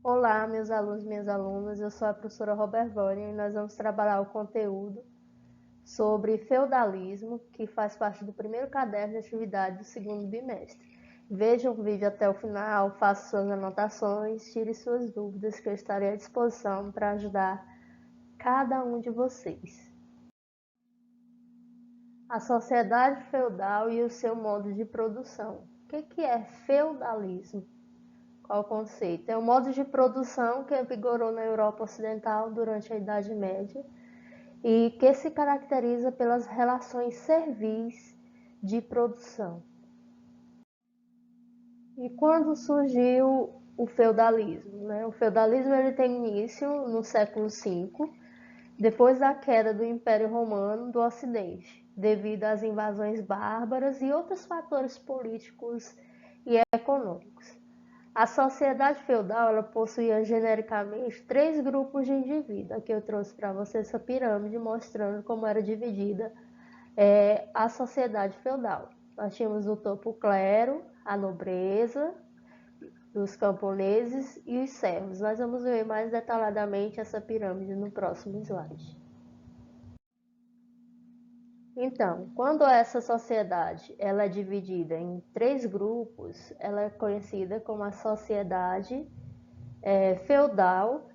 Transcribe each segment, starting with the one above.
Olá, meus alunos e minhas alunas, eu sou a professora Robervânia e nós vamos trabalhar o conteúdo sobre feudalismo, que faz parte do primeiro caderno de atividade do segundo bimestre. Veja o vídeo até o final, faça suas anotações, tire suas dúvidas que eu estarei à disposição para ajudar cada um de vocês. A sociedade feudal e o seu modo de produção. O que é feudalismo? Qual o conceito? É um modo de produção que vigorou na Europa Ocidental durante a Idade Média e que se caracteriza pelas relações servis de produção. E quando surgiu o feudalismo? O feudalismo ele tem início no século V, depois da queda do Império Romano do Ocidente, devido às invasões bárbaras e outros fatores políticos e econômicos. A sociedade feudal ela possuía genericamente três grupos de indivíduos. Aqui eu trouxe para você essa pirâmide mostrando como era dividida a sociedade feudal. Nós tínhamos no topo o clero, a nobreza, os camponeses e os servos. Nós vamos ver mais detalhadamente essa pirâmide no próximo slide. Então, quando essa sociedade ela é dividida em três grupos, ela é conhecida como a sociedade feudal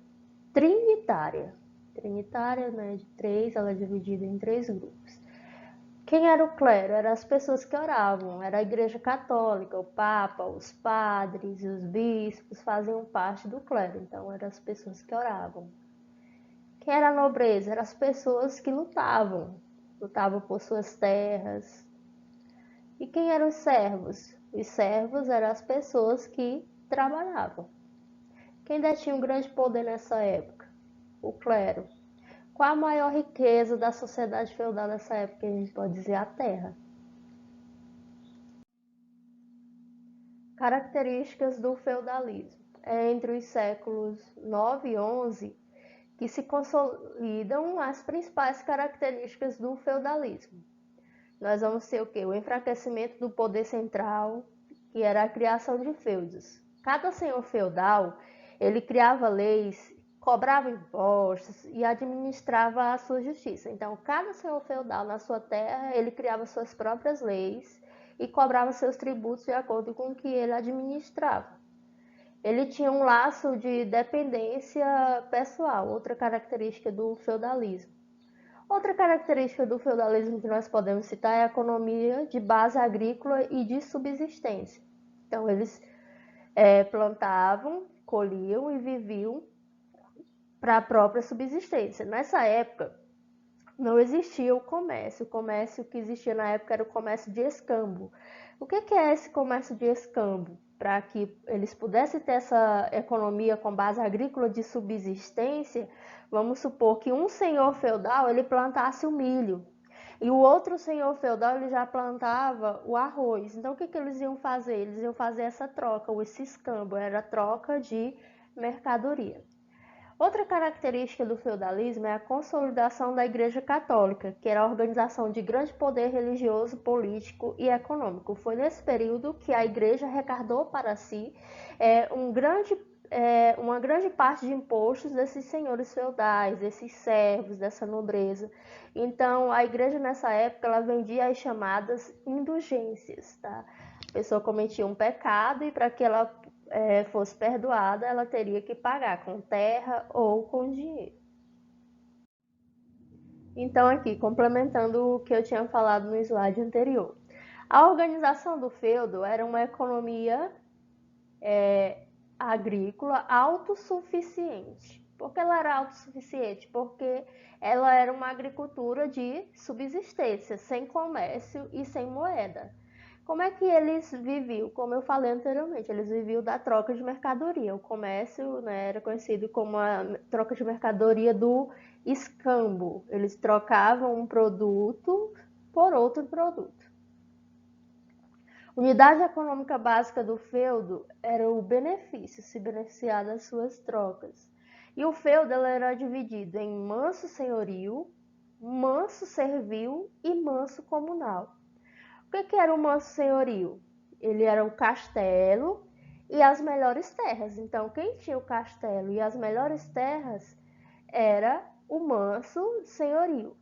trinitária. Trinitária, né, de três, ela é dividida em três grupos. Quem era o clero? Eram as pessoas que oravam, era a igreja católica, o papa, os padres e os bispos faziam parte do clero, então eram as pessoas que oravam. Quem era a nobreza? Eram as pessoas que lutavam por suas terras. E quem eram os servos? Os servos eram as pessoas que trabalhavam. Quem detinha um grande poder nessa época? O clero. Qual a maior riqueza da sociedade feudal nessa época? A gente pode dizer a terra. Características do feudalismo. É entre os séculos 9 e 11 que se consolidam as principais características do feudalismo. Nós vamos ter o quê? O enfraquecimento do poder central, que era a criação de feudos. Cada senhor feudal, ele criava leis, cobrava impostos e administrava a sua justiça. Então, cada senhor feudal na sua terra, ele criava suas próprias leis e cobrava seus tributos de acordo com o que ele administrava. Ele tinha um laço de dependência pessoal, outra característica do feudalismo. Outra característica do feudalismo que nós podemos citar é a economia de base agrícola e de subsistência. Então, eles plantavam, colhiam e viviam para a própria subsistência. Nessa época, não existia o comércio. O comércio que existia na época era o comércio de escambo. O que é esse comércio de escambo? Para que eles pudessem ter essa economia com base agrícola de subsistência, vamos supor que um senhor feudal ele plantasse o milho e o outro senhor feudal ele já plantava o arroz. Então o que eles iam fazer? Eles iam fazer essa troca, esse escambo, era a troca de mercadoria. Outra característica do feudalismo é a consolidação da Igreja Católica, que era a organização de grande poder religioso, político e econômico. Foi nesse período que a Igreja arrecadou para si uma grande parte de impostos desses senhores feudais, desses servos, dessa nobreza. Então, a Igreja nessa época ela vendia as chamadas indulgências. Tá? A pessoa cometia um pecado e para que ela fosse perdoada, ela teria que pagar com terra ou com dinheiro. Então, aqui, complementando o que eu tinha falado no slide anterior. A organização do feudo era uma economia agrícola autossuficiente. Por que ela era autossuficiente? Porque ela era uma agricultura de subsistência, sem comércio e sem moeda. Como é que eles viviam? Como eu falei anteriormente, eles viviam da troca de mercadoria. O comércio, né, era conhecido como a troca de mercadoria do escambo. Eles trocavam um produto por outro produto. Unidade econômica básica do feudo era o benefício, se beneficiar das suas trocas. E o feudo era dividido em manso senhorio, manso servil e manso comunal. O que era o manso senhorio? Ele era um castelo e as melhores terras. Então, quem tinha o castelo e as melhores terras era o manso senhorio.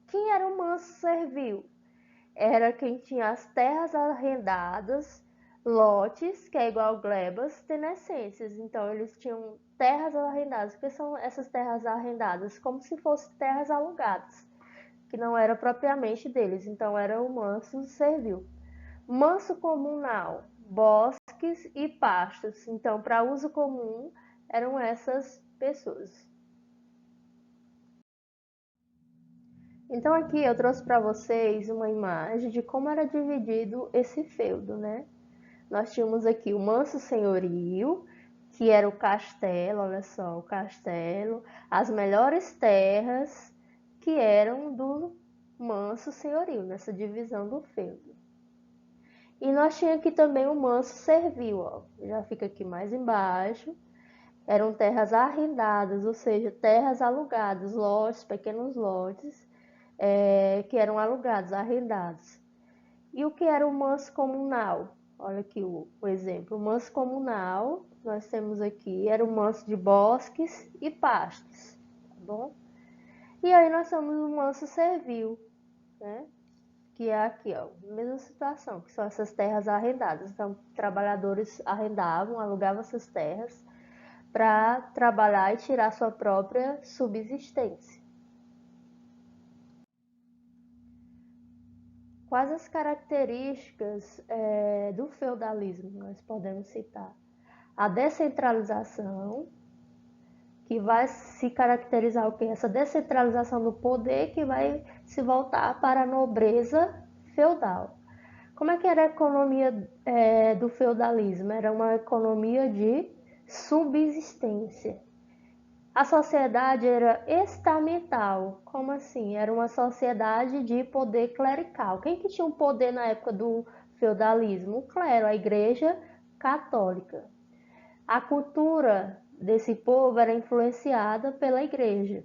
Quem era o manso servil? Era quem tinha as terras arrendadas, lotes, que é igual glebas, tenescências. Então, eles tinham terras arrendadas. O que são essas terras arrendadas? Como se fossem terras alugadas, que não era propriamente deles. Então, era o manso servil. Manso comunal, bosques e pastos. Então, para uso comum, eram essas pessoas. Então, aqui eu trouxe para vocês uma imagem de como era dividido esse feudo, né? Nós tínhamos aqui o manso senhorio, que era o castelo, olha só, o castelo, as melhores terras que eram do manso senhorio, nessa divisão do feudo. E nós tínhamos aqui também o manso servil, ó, já fica aqui mais embaixo. Eram terras arrendadas, ou seja, terras alugadas, lotes, pequenos lotes, que eram alugados, arrendados. E o que era o manso comunal? Olha aqui o exemplo. O manso comunal, nós temos aqui, era o manso de bosques e pastos, tá bom? E aí nós temos o manso servil, né? Que é aqui, ó, mesma situação, que são essas terras arrendadas. Então, trabalhadores arrendavam, alugavam essas terras para trabalhar e tirar sua própria subsistência. Quais as características do feudalismo nós podemos citar? A descentralização, que vai se caracterizar o quê? Essa descentralização do poder que vai se voltar para a nobreza feudal. Como é que era a economia do feudalismo? Era uma economia de subsistência. A sociedade era estamental. Como assim? Era uma sociedade de poder clerical. Quem que tinha o poder na época do feudalismo? O clero, a igreja católica. A cultura desse povo era influenciada pela igreja.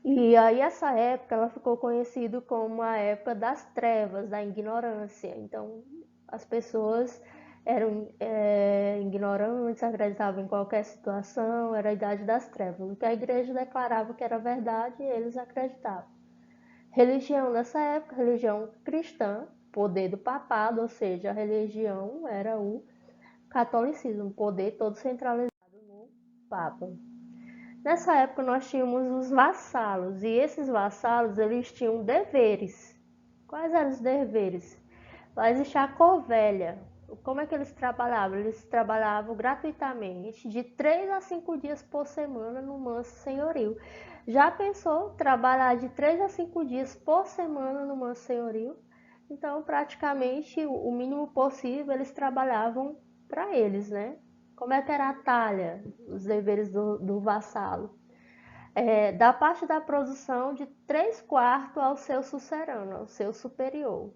E aí essa época ela ficou conhecida como a época das trevas, da ignorância. Então as pessoas eram ignorantes, acreditavam em qualquer situação, era a idade das trevas. O que a igreja declarava que era verdade, eles acreditavam. Religião nessa época, religião cristã, poder do papado, ou seja, a religião era o catolicismo, o poder todo centralizado no papa. Nessa época nós tínhamos os vassalos, e esses vassalos eles tinham deveres. Quais eram os deveres? Lá existia a corvélia. Como é que eles trabalhavam? Eles trabalhavam gratuitamente de 3 a 5 dias por semana no manso senhorio. Já pensou trabalhar de 3 a 5 dias por semana no manso senhorio? Então, praticamente, o mínimo possível eles trabalhavam para eles, né? Como é que era a talha, os deveres do vassalo? Da parte da produção de 3/4 ao seu sucerano, ao seu superior.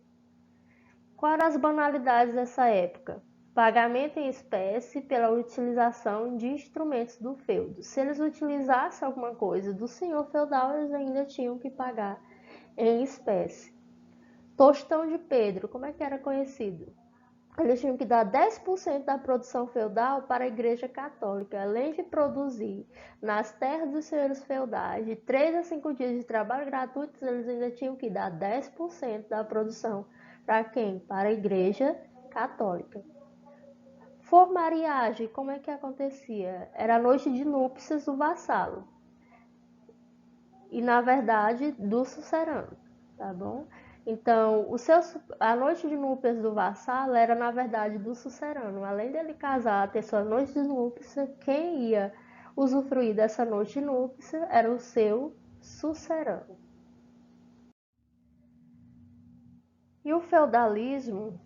Quais eram as banalidades dessa época? Pagamento em espécie pela utilização de instrumentos do feudo. Se eles utilizassem alguma coisa do senhor feudal, eles ainda tinham que pagar em espécie. Tostão de Pedro, como é que era conhecido? Eles tinham que dar 10% da produção feudal para a Igreja Católica, além de produzir nas terras dos senhores feudais de 3 a 5 dias de trabalho gratuitos, eles ainda tinham que dar 10% da produção para quem? Para a Igreja Católica. Formariagem, como é que acontecia? Era a noite de núpcias do vassalo e, na verdade, do sucerano, tá bom? Então, a noite de núpcias do vassalo era, na verdade, do sucerano. Além dele casar, ter sua noite de núpcias, quem ia usufruir dessa noite de núpcias era o seu sucerano. E o feudalismo,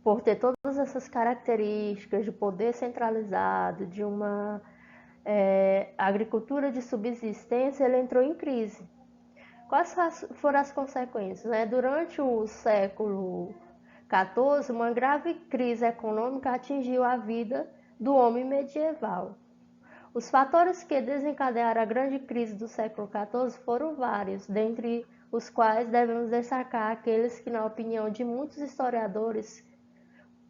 por ter todas essas características de poder centralizado, de uma agricultura de subsistência, ele entrou em crise. Quais foram as consequências? Durante o século XIV, uma grave crise econômica atingiu a vida do homem medieval. Os fatores que desencadearam a grande crise do século XIV foram vários, dentre os quais devemos destacar aqueles que, na opinião de muitos historiadores,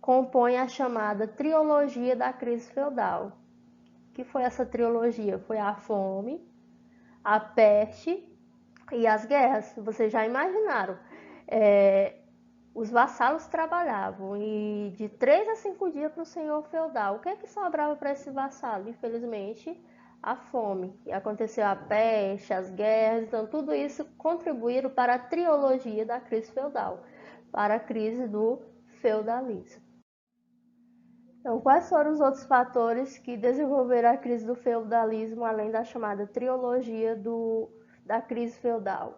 compõe a chamada trilogia da crise feudal. O que foi essa trilogia? Foi a fome, a peste e as guerras. Vocês já imaginaram. Os vassalos trabalhavam e de 3 a 5 dias para o senhor feudal. O que é que sobrava para esse vassalo? Infelizmente, a fome. E aconteceu a peste, as guerras, então tudo isso contribuíram para a trilogia da crise feudal, para a crise do feudalismo. Então, quais foram os outros fatores que desenvolveram a crise do feudalismo, além da chamada trilogia da crise feudal?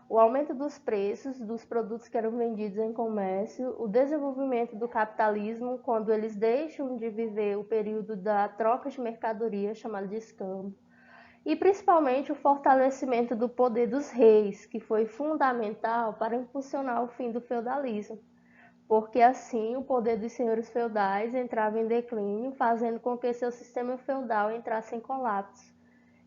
O aumento dos preços dos produtos que eram vendidos em comércio, o desenvolvimento do capitalismo, quando eles deixam de viver o período da troca de mercadoria, chamado de escambo, e principalmente o fortalecimento do poder dos reis, que foi fundamental para impulsionar o fim do feudalismo, porque assim o poder dos senhores feudais entrava em declínio, fazendo com que seu sistema feudal entrasse em colapso,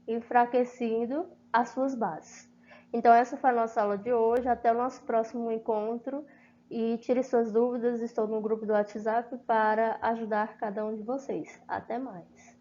enfraquecendo as suas bases. Então essa foi a nossa aula de hoje, até o nosso próximo encontro e tire suas dúvidas, estou no grupo do WhatsApp para ajudar cada um de vocês. Até mais!